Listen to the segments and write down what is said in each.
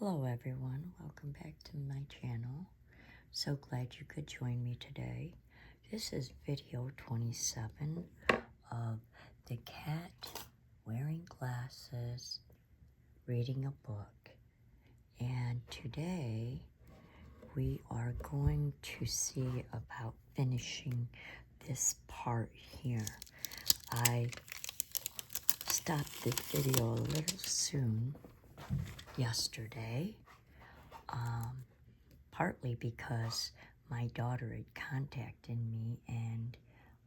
Hello everyone, welcome back to my channel. So glad you could join me today. This is video 27 of the cat wearing glasses, reading a book. And today we are going to see about finishing this part here. I stopped the video a little soon yesterday, partly because my daughter had contacted me and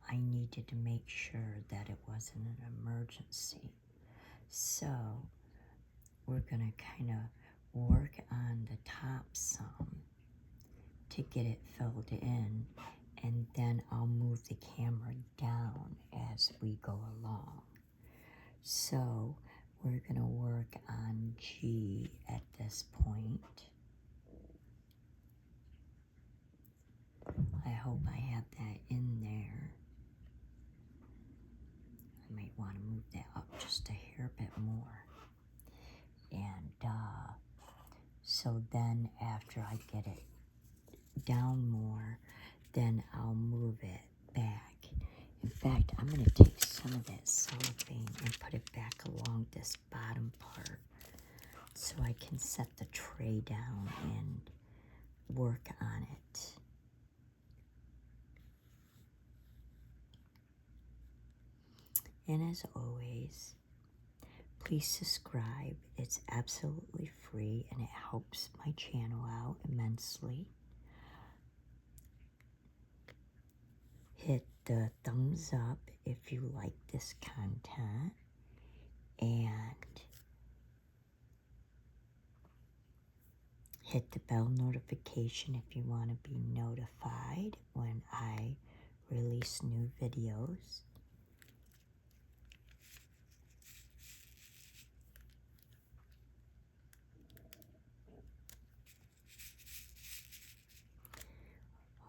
I needed to make sure that it wasn't an emergency. So we're gonna kind of work on the top some to get it filled in, and then I'll move the camera down as we go along. So we're gonna work on G at this point. I hope I have that in there. I might want to move that up just a hair bit more. And so then after I get it down more, then I'll move it back. In fact, I'm going to take some of that cellophane and put it back along this bottom part so I can set the tray down and work on it. And as always, please subscribe. It's absolutely free and it helps my channel out immensely. Hit the thumbs up if you like this content, and hit the bell notification if you want to be notified when I release new videos.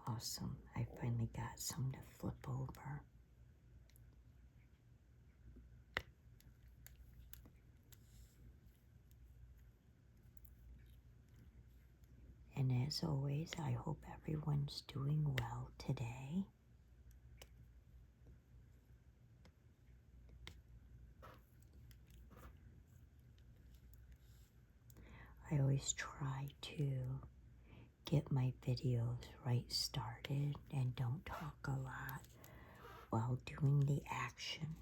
Awesome. I finally got some to flip over. And as always, I hope everyone's doing well today. I always try to get my videos right started and don't talk a lot while doing the action.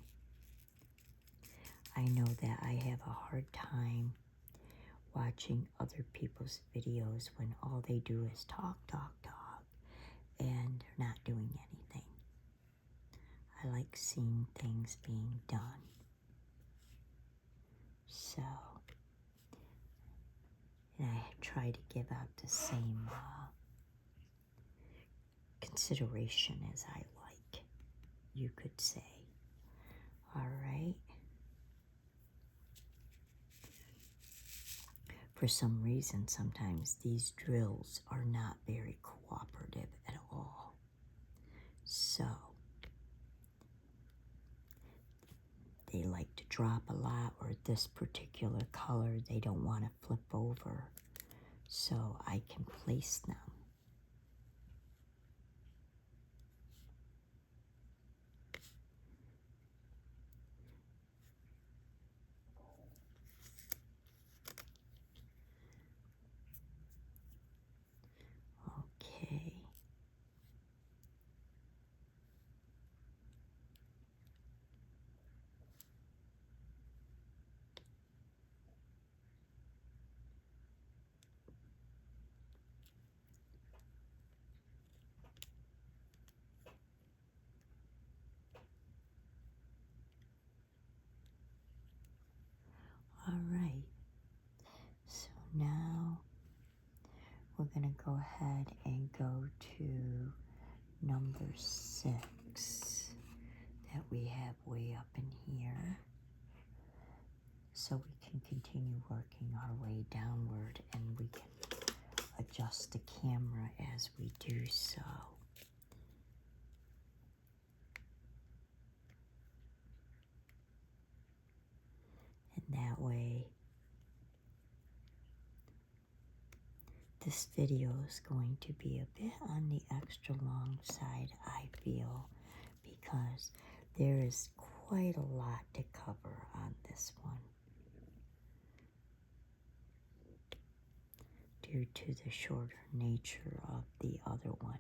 I know that I have a hard time watching other people's videos when all they do is talk, and they're not doing anything. I like seeing things being done. So, and I try to give out the same consideration as I like, you could say. All right. For some reason, sometimes these drills are not very cooperative at all. So, they like to drop a lot, or this particular color they don't want to flip over, so I can place them. Okay. All right. So now we're going to go ahead and go to number 6 that we have way up in here, so we can continue working our way downward and we can adjust the camera as we do so. And that way this video is going to be a bit on the extra long side, I feel, because there is quite a lot to cover on this one due to the shorter nature of the other one.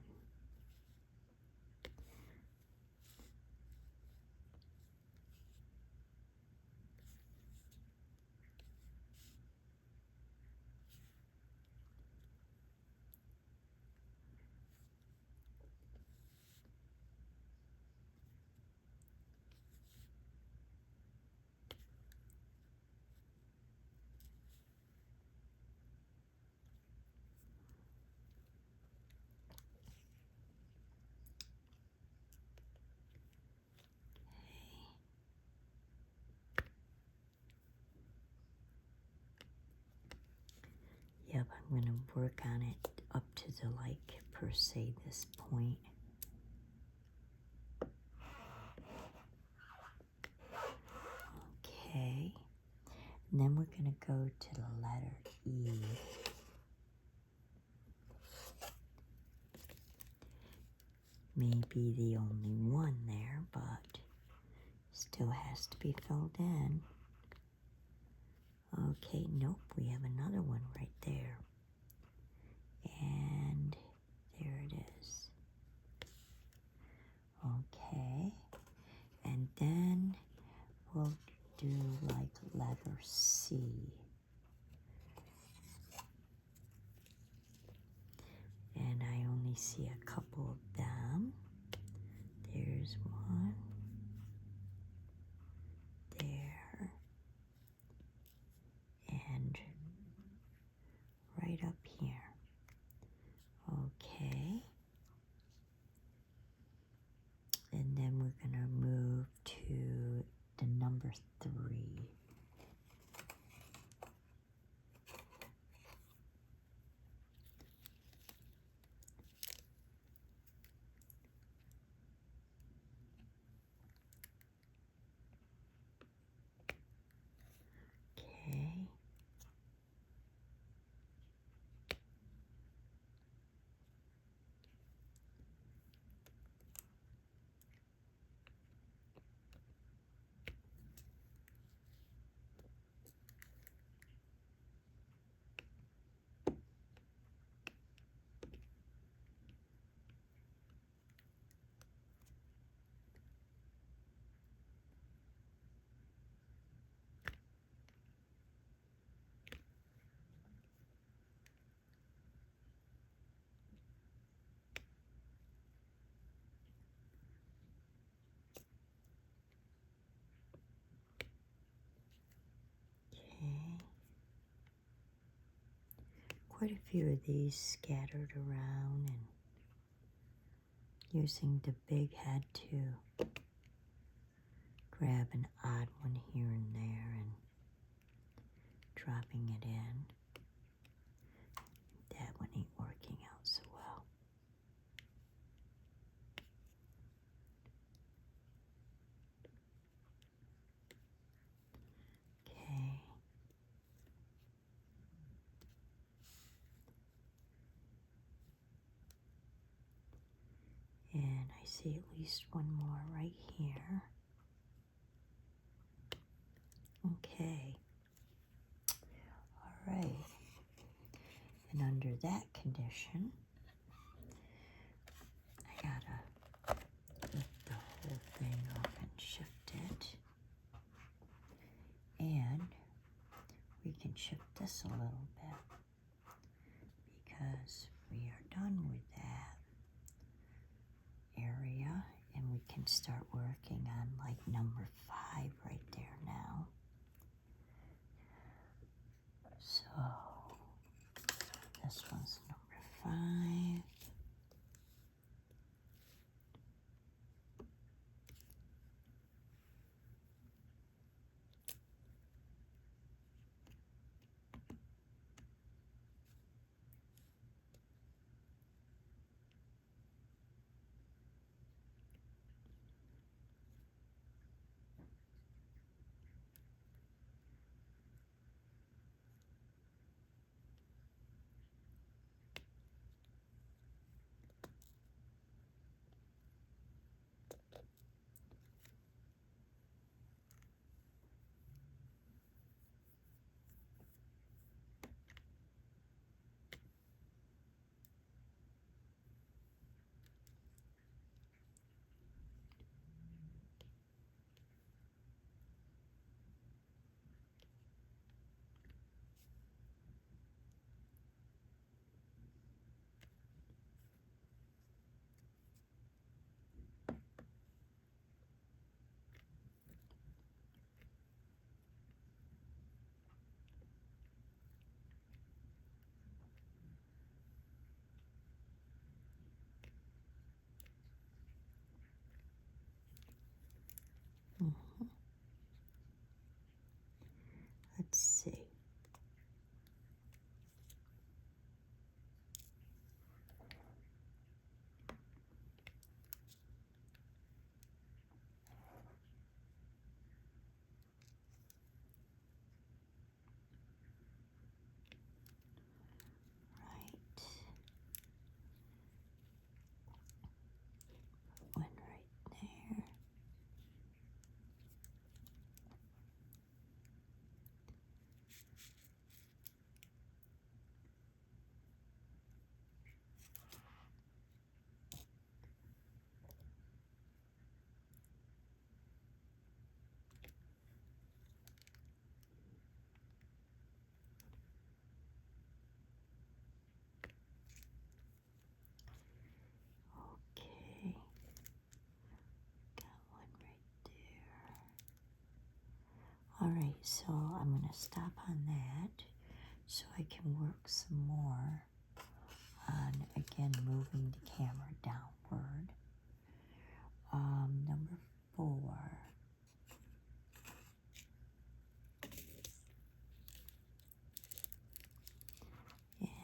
Yep, I'm going to work on it up to the, like, per se, this point. Okay. And then we're going to go to the letter E. Maybe the only one there, but still has to be filled in. Okay, nope, we have another one right there. And there it is. Okay, and then we'll do like letter C. And I only see a couple of them. There's one. There. And right up here. Okay. And then we're going to move to the number 3. Okay. Okay. Quite a few of these scattered around and using the big head to grab an odd one here and there and dropping it in. That one ain't working out so well. Okay. And I see at least one more right here. Okay. All right. And under that condition, I gotta lift the whole thing up and shift it. And we can shift this a little bit because we are done with that area, and we can start working on like number 5 right there now. So this one's number 5. So I'm going to stop on that so I can work some more on, again, moving the camera downward. Number 4.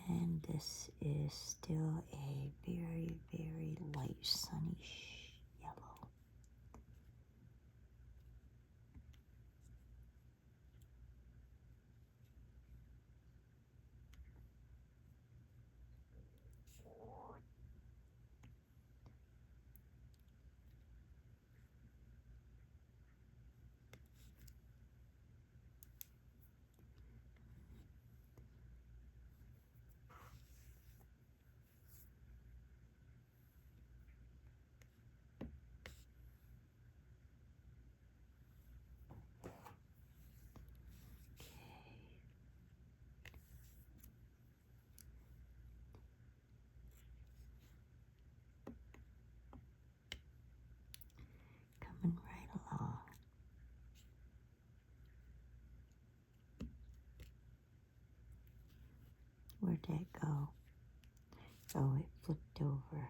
And this is still a very, very light sunny yellow. Coming right along. Where'd that go? Oh, it flipped over.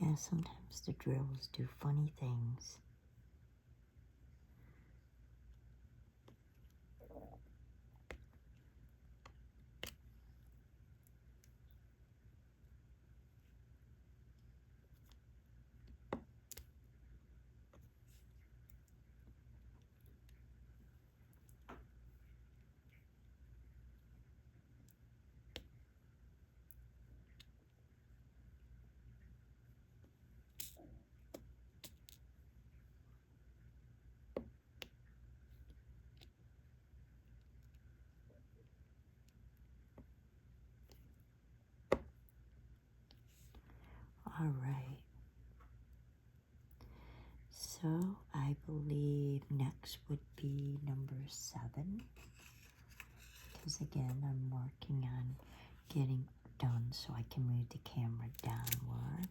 Yeah, sometimes the drills do funny things. All right. So I believe next would be number 7. Because again, I'm working on getting done so I can move the camera downward.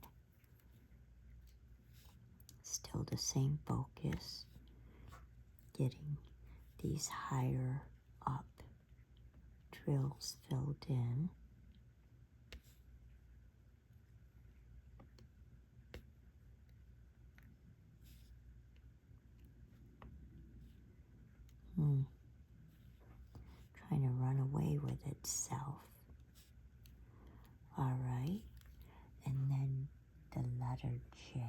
Still the same focus. Getting these higher up drills filled in. Trying to run away with itself. All right. And then the letter J,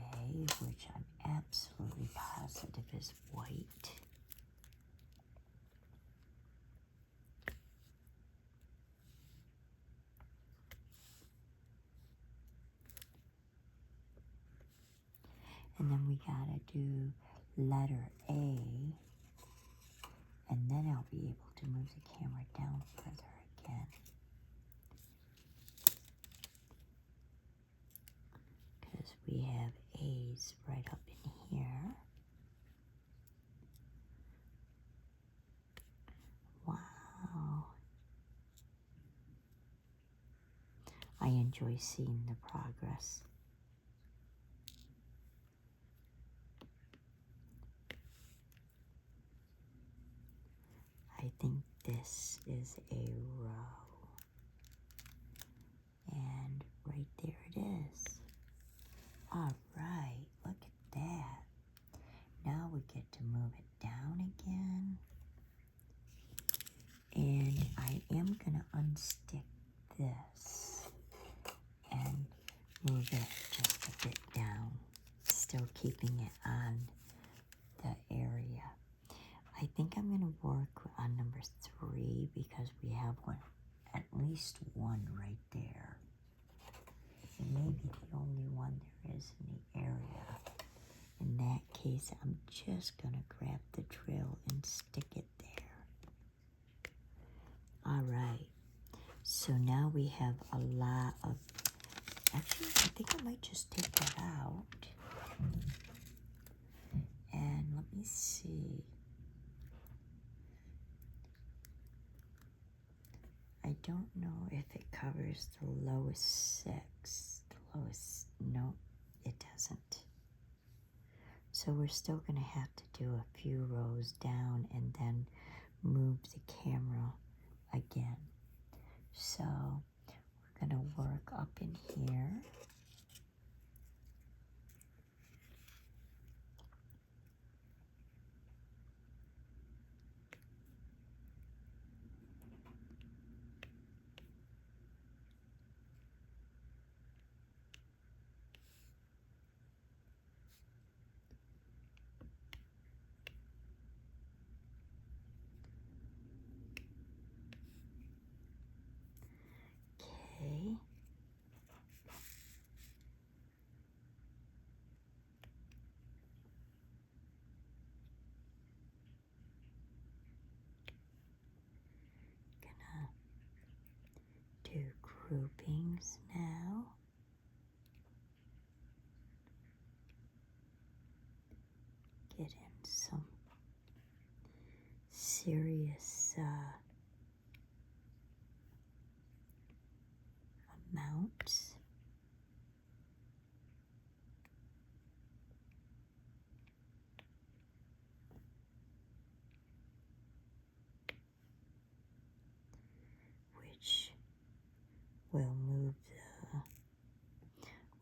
which I'm absolutely positive is white. And then we gotta do letter A, and then I'll be able to move the camera down further again. Because we have A's right up in here. Wow. I enjoy seeing the progress. I think this is a row. And right there it is. All right, look at that. Now we get to move it down again. And I am going to unstick this and move it just a bit down, still keeping it on the area. I think I'm going to work on number 3 because we have one, at least one right there. It may be the only one there is in the area. In that case, I'm just going to grab the drill and stick it there. All right. So now we have a lot of, actually, I think I might just take that out. And let me see. I don't know if it covers the lowest 6. The lowest, no, it doesn't. So we're still going to have to do a few rows down and then move the camera again. So we're going to work up in here. Okay. Gonna do groupings now. Get in some serious amounts.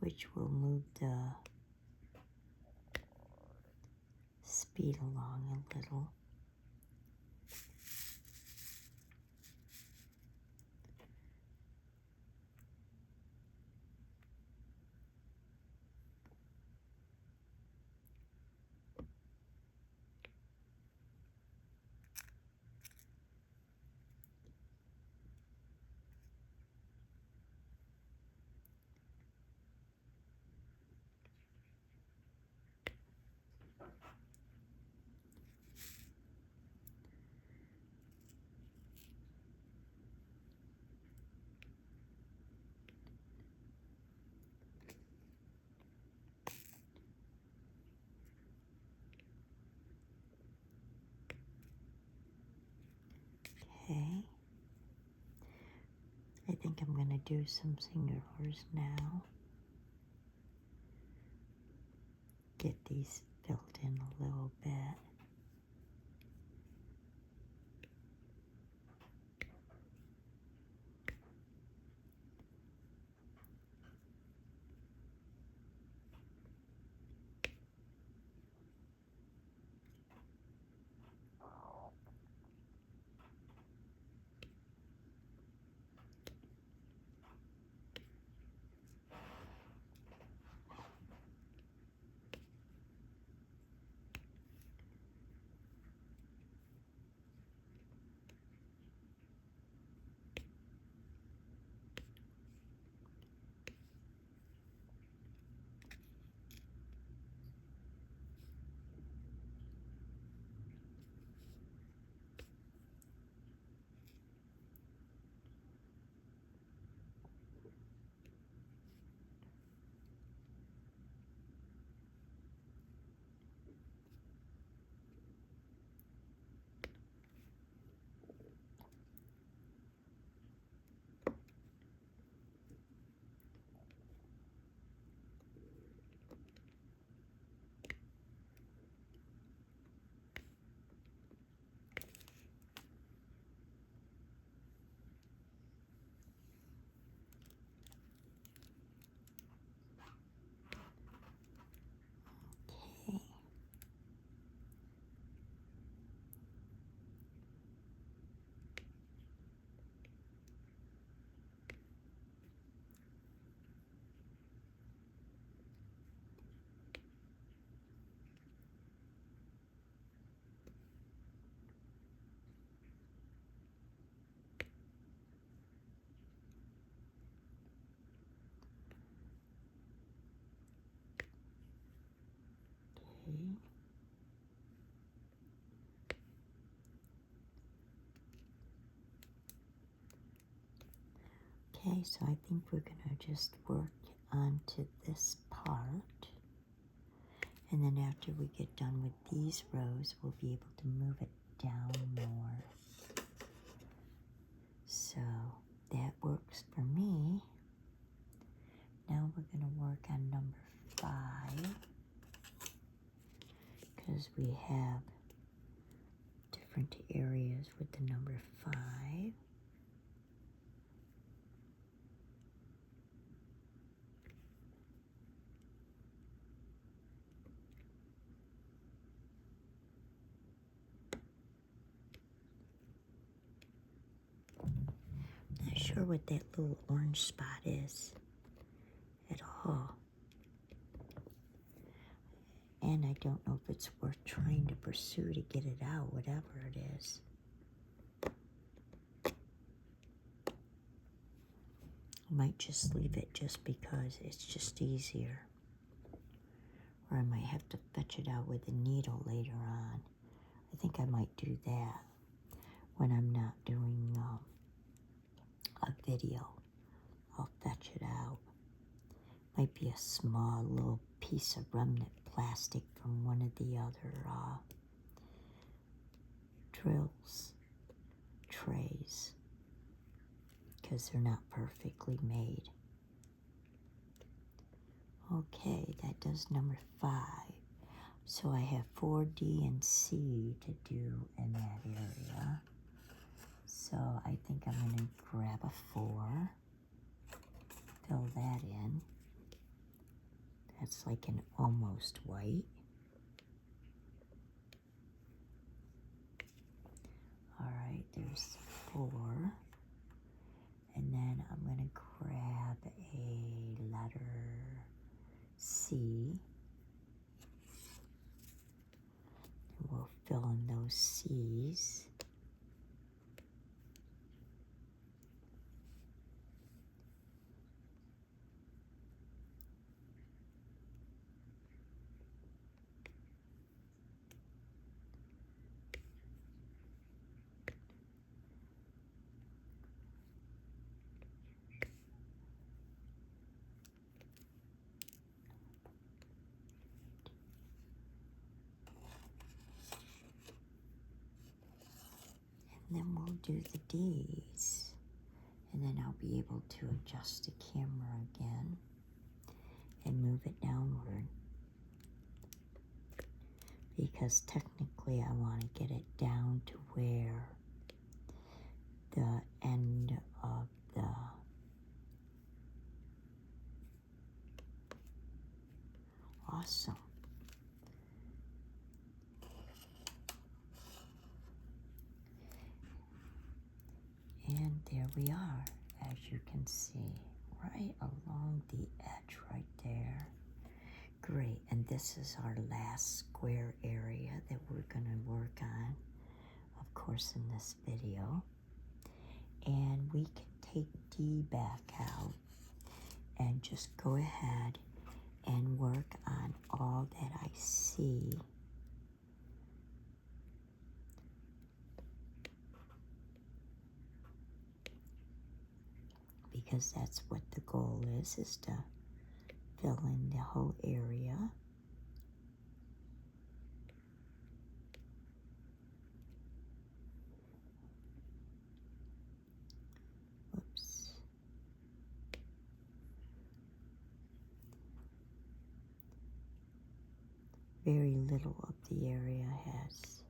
Which will move the speed along a little. Okay. I think I'm going to do some singlers now. Get these filled in a little bit. Okay. Okay. Okay, so I think we're going to just work onto this part. And then after we get done with these rows, we'll be able to move it down more. So that works for me. Now we're going to work on number 5. because we have different areas with the number 5. Not sure what that little orange spot is at all. And I don't know if it's worth trying to pursue to get it out, whatever it is. I might just leave it just because it's just easier. Or I might have to fetch it out with a needle later on. I think I might do that when I'm not doing a video. I'll fetch it out. Might be a small little piece of remnant plastic from one of the other drills, trays, because they're not perfectly made. Okay, that does number 5. So I have 4, D, and C to do in that area. So I think I'm going to grab a 4, fill that in. That's like an almost white. All right, there's 4. And then I'm going to grab a letter C. And we'll fill in those C's. And then we'll do the D's. And then I'll be able to adjust the camera again and move it downward. Because technically I want to get it down to where the end of the awesome. And there we are, as you can see, right along the edge right there. Great, and this is our last square area that we're going to work on, of course, in this video. And we can take D back out and just go ahead and work on all that I see. Because that's what the goal is to fill in the whole area. Whoops. Very little of the area has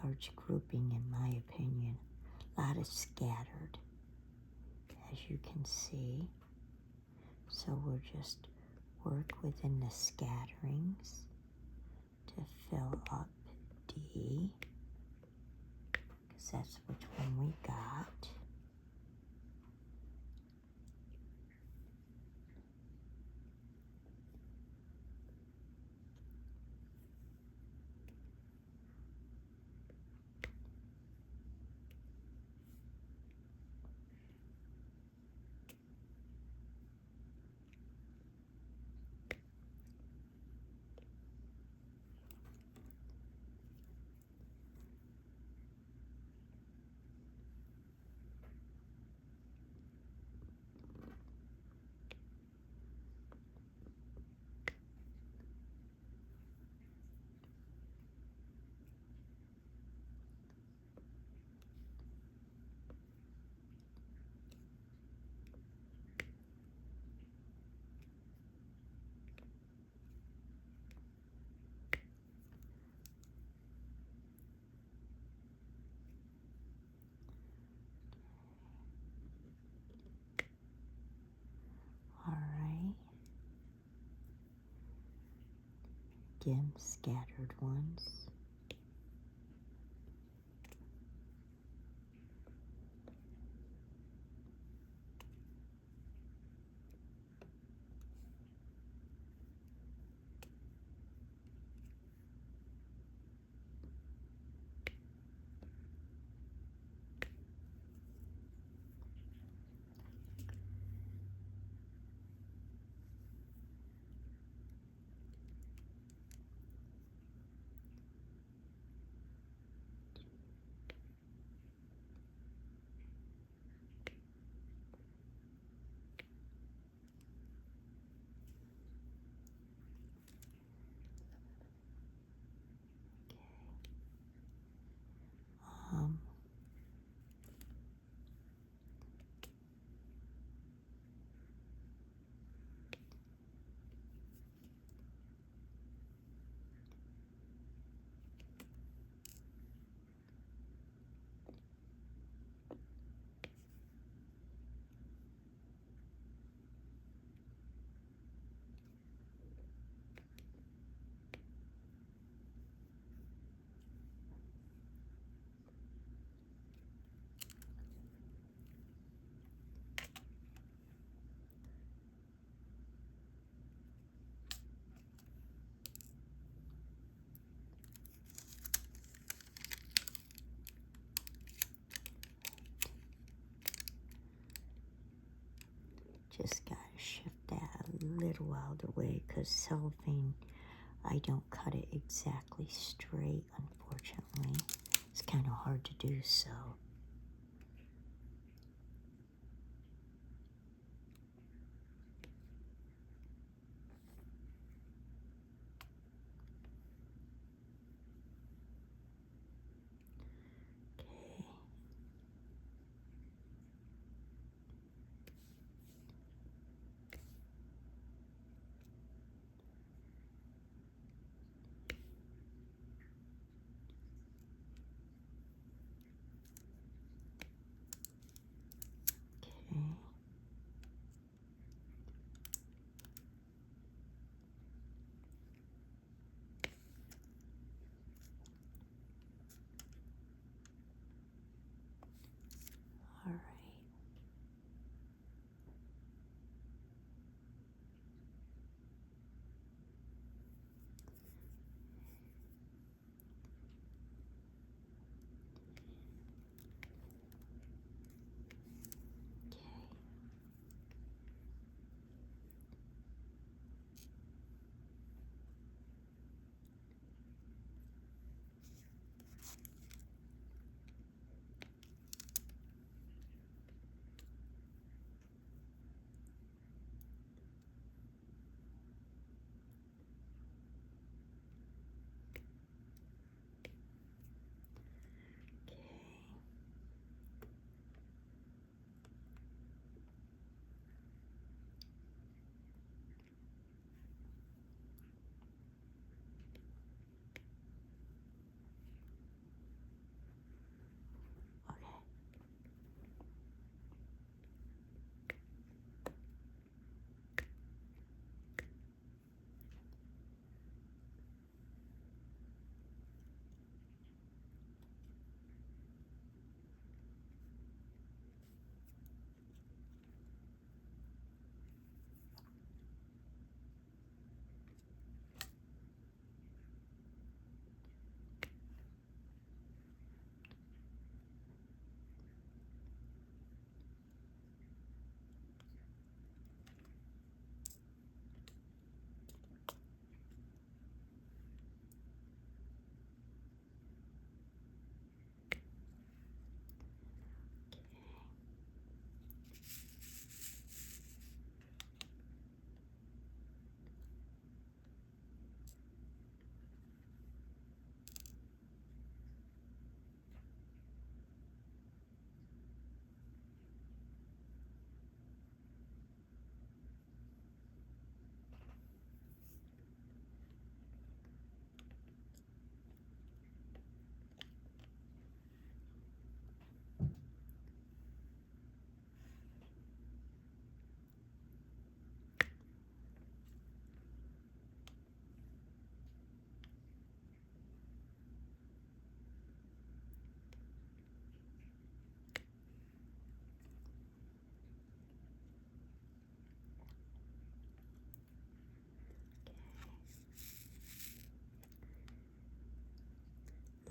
large grouping, in my opinion. A lot is scattered, as you can see. So we'll just work within the scatterings to fill up D, because that's which one we got. again, scattered ones. Um, just gotta shift that a little out of the way because cellophane, I don't cut it exactly straight, unfortunately. It's kind of hard to do so. Okay.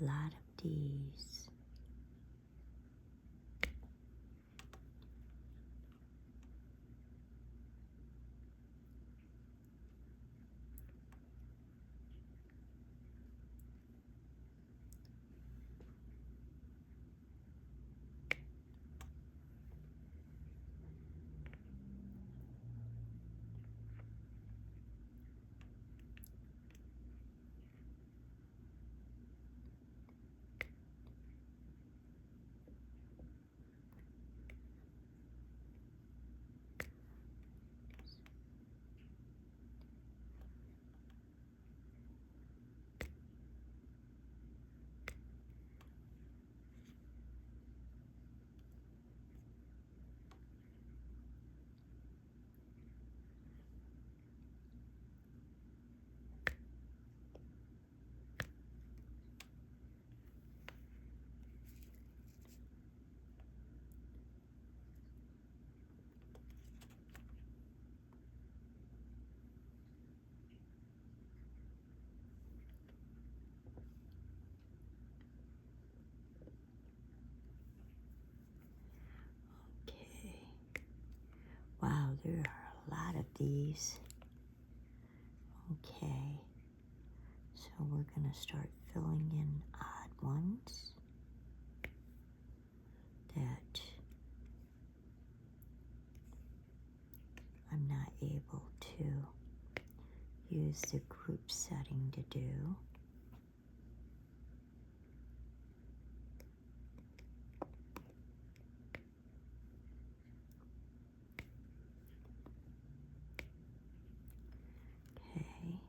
lot of D's. Okay. Wow, there are a lot of these. Okay. So we're going to start filling in odd ones that I'm not able to use the group setting to do. Okay.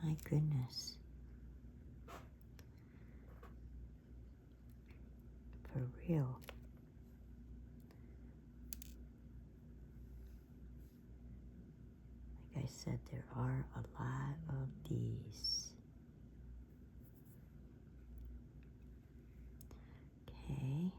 My goodness. For real. Like I said, there are a lot of these. Okay.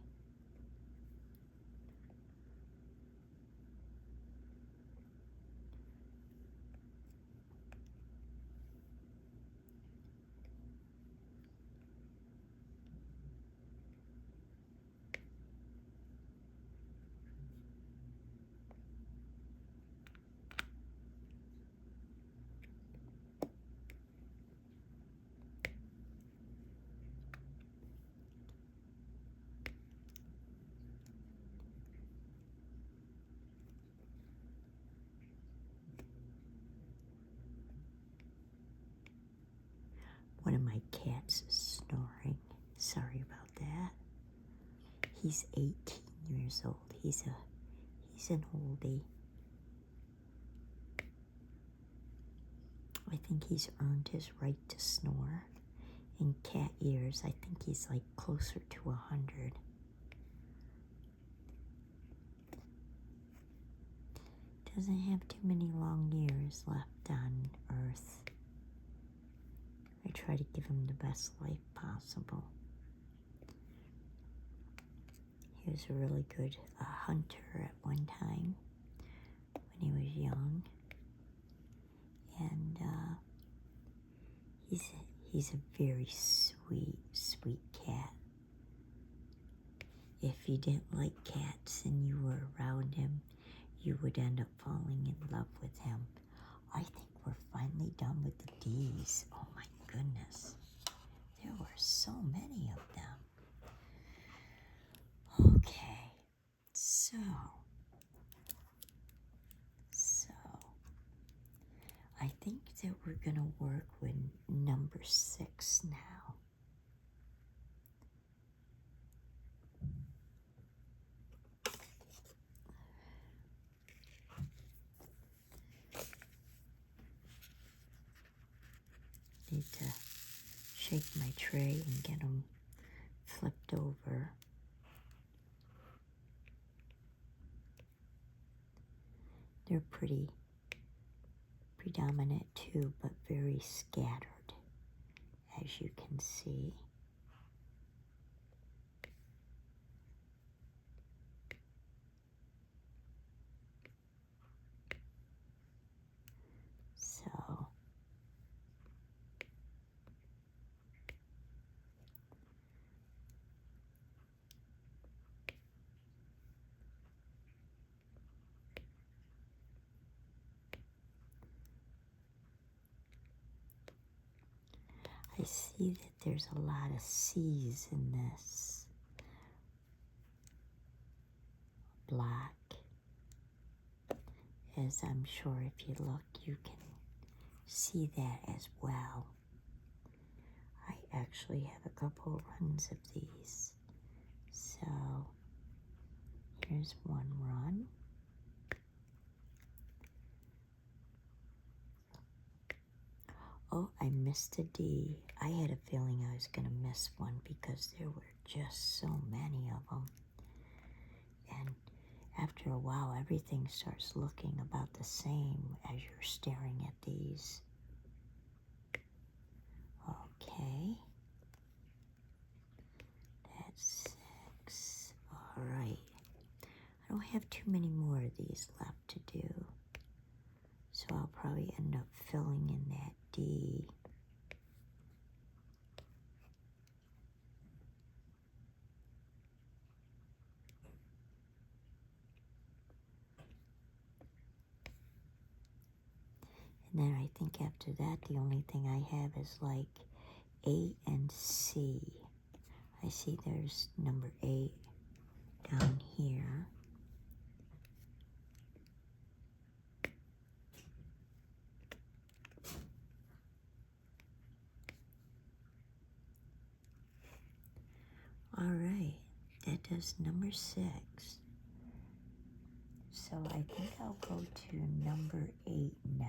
One of my cats is snoring. Sorry about that. He's 18 years old. He's an oldie. I think he's earned his right to snore. In cat years, I think he's like closer to 100. Doesn't have too many long years left on Earth. I try to give him the best life possible. He was a really good hunter at one time when he was young. And he's a very sweet cat. If you didn't like cats and you were around him, you would end up falling in love with him. I think we're finally done with the D's. Oh my goodness. There were so many of them. Okay, so I think that we're gonna work with number 6 now. Need to shake my tray and get them flipped over. They're pretty predominant too, but very scattered, as you can see. So I see that there's a lot of C's in this black. As I'm sure if you look, you can see that as well. I actually have a couple runs of these. So here's one run. Oh, I missed a D. I had a feeling I was going to miss one because there were just so many of them. And after a while, everything starts looking about the same as you're staring at these. Okay. That's 6. All right. I don't have too many more of these left to do. So I'll probably end up filling in that D. And then I think after that, the only thing I have is like A and C. I see there's number 8 down here. All right, that does number 6. So I think I'll go to number 8 now.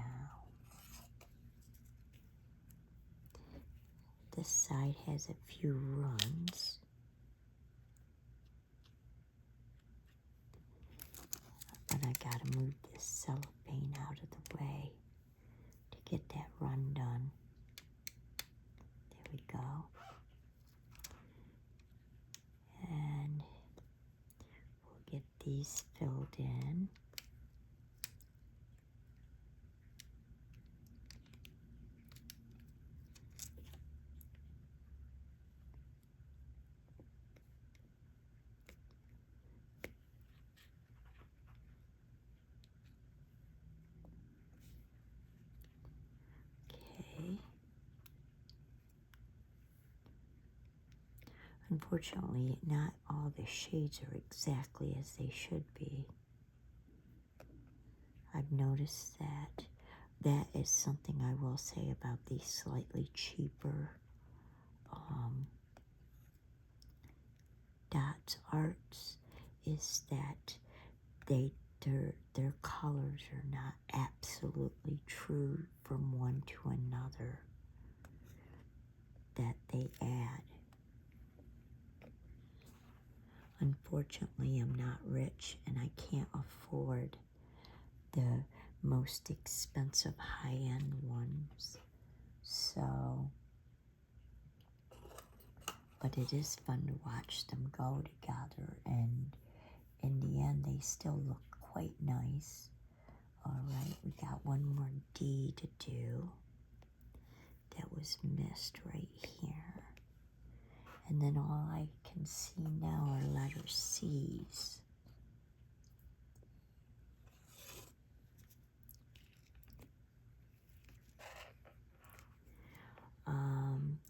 This side has a few runs. But I gotta move this cellophane out of the way to get that run done. There we go. And we'll get these filled in. Okay. Unfortunately, not all the shades are exactly as they should be. I've noticed that. That is something I will say about these slightly cheaper Dotz arts, is that their colors are not absolutely true from one to another, that they add. Unfortunately, I'm not rich and I can't afford the most expensive high-end ones. So, but it is fun to watch them go together, and in the end, they still look quite nice. All right, we got one more D to do. That was missed right here. And then all I can see now are letter C's.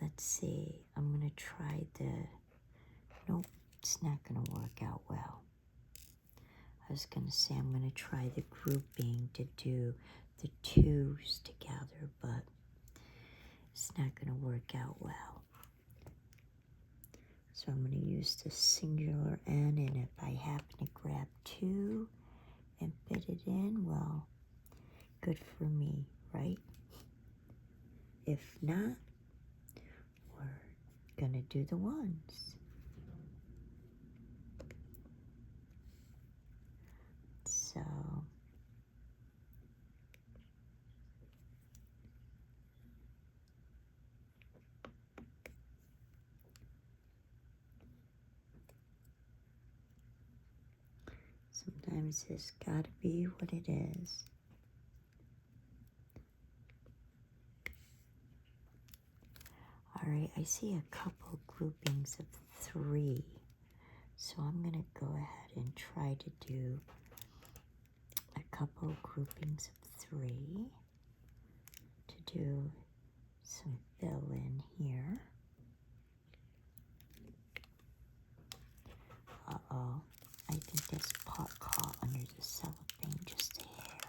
Let's see. I'm going to try nope, it's not going to work out well. I was going to say I'm going to try the grouping to do the 2's together, but it's not going to work out well. So I'm going to use the singular N, and if I happen to grab 2 and fit it in, well, good for me, right? If not, we're going to do the 1's. So Sometimes it's gotta be what it is. All right, I see a couple groupings of 3. So I'm gonna go ahead and try to do a couple groupings of 3 to do some fill in here. Uh-oh, I think this pot caught under the cellophane just a hair.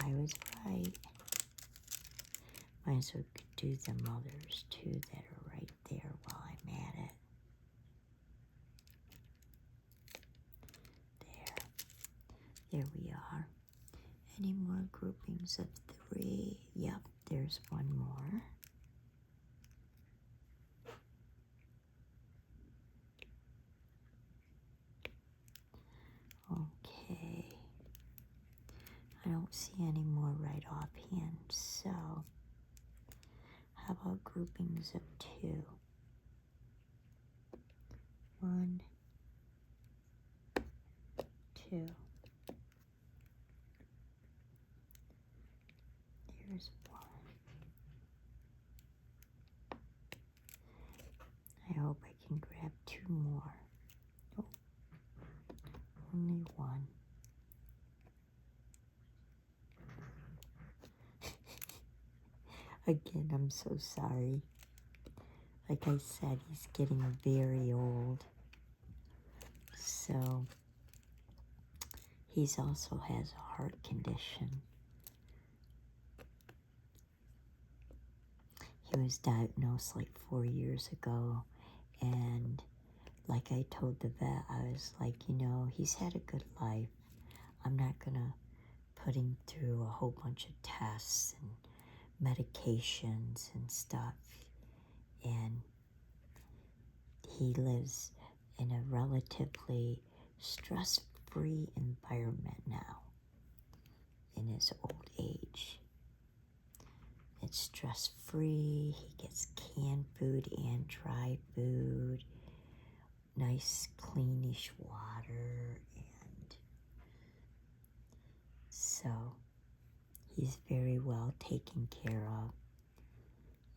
I was right. Might as well do them others too that are right there while I'm at it. There we are. Any more groupings of 3? Yep, there's one more. Okay. I don't see any more right offhand, so how about groupings of 2? 1, 2. There's 1. I hope I can grab 2 more. Oh, only 1. Again, I'm so sorry. Like I said, he's getting very old. So, he also has a heart condition. He was diagnosed like 4 years ago. And like I told the vet, I was like, you know, he's had a good life. I'm not going to put him through a whole bunch of tests and medications and stuff. And he lives in a relatively stress-free environment now in his old age. It's stress-free. He gets canned food and dry food, nice cleanish water, and so he's very well taken care of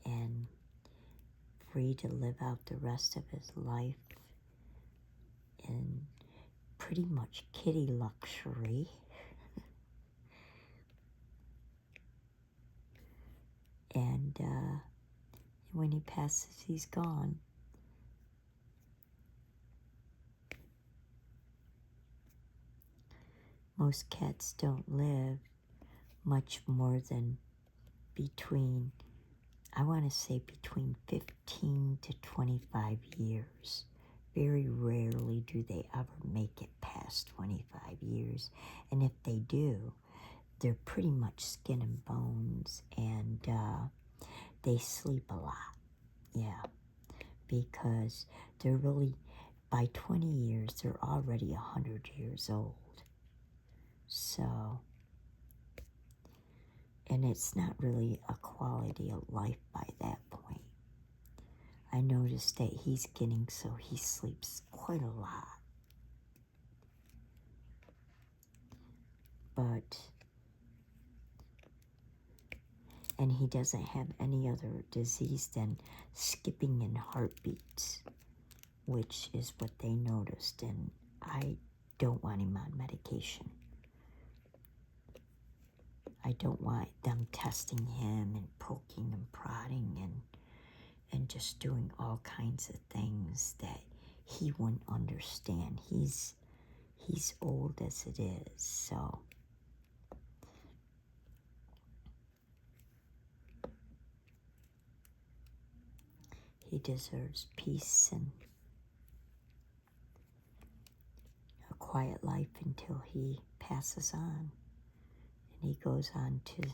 and free to live out the rest of his life in pretty much kitty luxury. And when he passes, he's gone. Most cats don't live much more than between, I want to say between 15 to 25 years. Very rarely do they ever make it past 25 years. And if they do, they're pretty much skin and bones, and they sleep a lot. Yeah, because they're really, by 20 years, they're already 100 years old. So, and it's not really a quality of life by that point. I noticed that he's getting so he sleeps quite a lot. And he doesn't have any other disease than skipping and heartbeats, which is what they noticed, and I don't want him on medication. I don't want them testing him and poking and prodding and just doing all kinds of things that he wouldn't understand. He's old as it is, so he deserves peace and a quiet life until he passes on. And he goes on to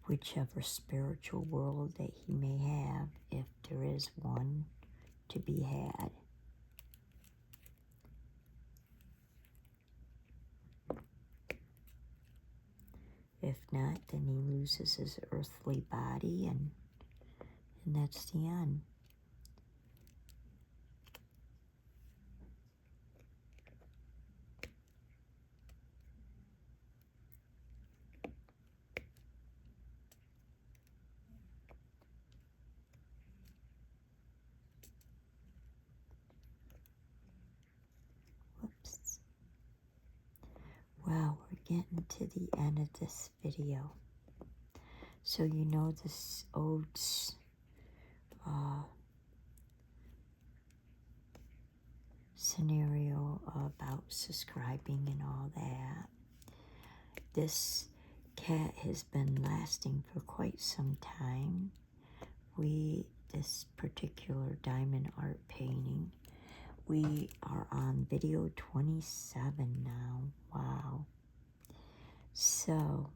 whichever spiritual world that he may have, if there is one to be had. If not, then he loses his earthly body, and that's the end. getting to the end of this video. So you know this Dotz scenario about subscribing and all that. This cat has been lasting for quite some time. This particular diamond art painting, we are on video 27 now. Wow. So,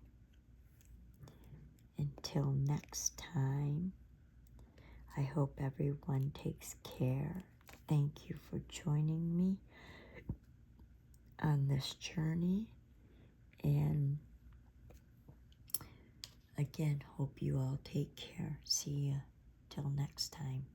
until next time, I hope everyone takes care. Thank you for joining me on this journey. And again, hope you all take care. See ya till next time.